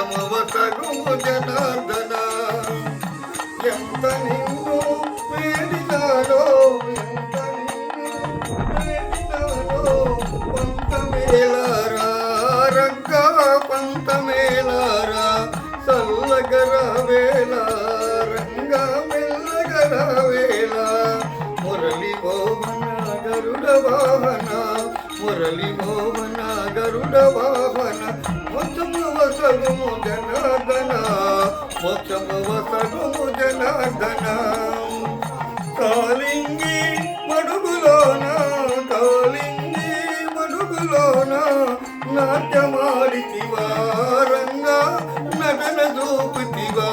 మోక్షము వసగుము జనార్దన ఎంత నిన్ను వేడినాడో ఎంత నిన్ను వేడినాడో పంతమేలారా రంగా పంతమేలారా చల్లగర వేళ రంగా మెల్లగర వేళ మురళి మోహన గరుడ వాహన మురళి మోహన గరుడ వాహన మోక్షము వసగుము జనార్దన మోక్షము వసగుము జనార్దన కాలింగి మడుగులోన కాలింగి మడుగులోన నాట్యమాడితివా రంగా నటన చూపుతివా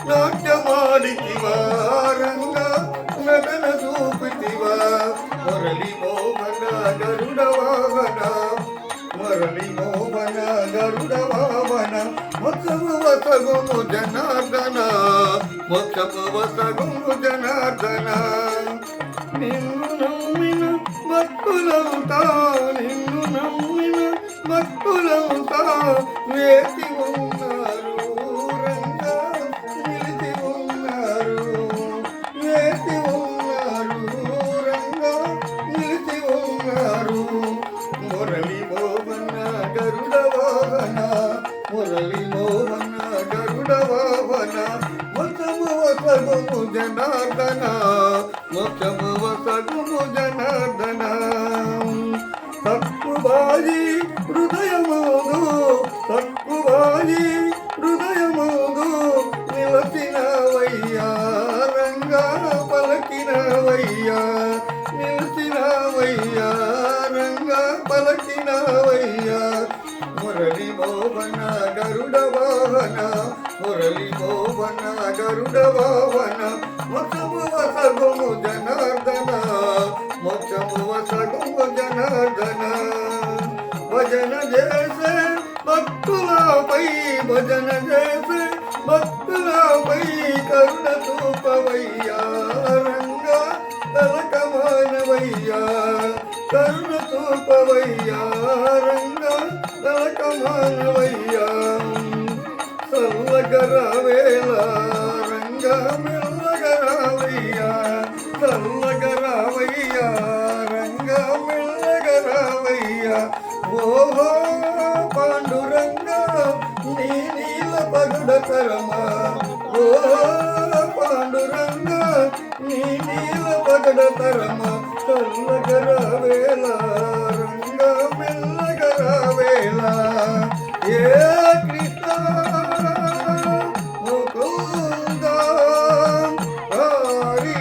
నాట్యమాడితివా రంగా నటన చూపుతివా మురళి మోహన గరుడ వాహన మురళి మోహన గరుడ వాహన మోక్షము వసగుము జనార్దన మోక్షము వసగుము జనార్దన నిన్ను నమ్మిన భక్తులంతా నిన్ను నమ్మిన భక్తులంతా వేసి ఉన్నారు రంగా నిలిచి ఉన్నారు వేసి ఉన్నారు రంగా నిలిచి ఉన్నారు మురళి మోహన గరుడ వాహన మురళి మోహన గరుడ వాహన మోక్షము వసగుము జనార్దన మోక్షము వసగుము జనార్దన తక్కువాయి హృదయమోదు తక్కువాయి హృదయమోదు నిలచినవయ్యా రంగా పలకినవయ్యా నిలిచినవయ్యా రంగా పలకినవయ్యా మురళి మోహన గరుడ వాహన మురళి మోహన గరుడ వాహన మోక్షము వసగుము జనార్దన మోక్షము వసగుము జనార్దన భజన చేసే భక్తులపై భజన చేసే భక్తులపై కరుణ చూపవయ్యా రంగా తలకమానవయ్యా కరుణ చూపవయ్యా రంగా తలకమానవయ్యా చల్లగర వేళ రంగా మెల్లగరావయ్యా చల్లగరావయ్యా రంగా మెల్లగరావయ్యా ఓహో పాండురంగా నీ నీల పగుడ కరమా ఓహో పాండురంగా నీ నీల పగడ తరమా చల్లగర వేళ రంగా మెల్లగర వేళ ఏ కృష్ణ ముకుంద హరి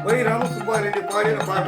వై రామసుబ్బారెడ్డి పాడిన పాట.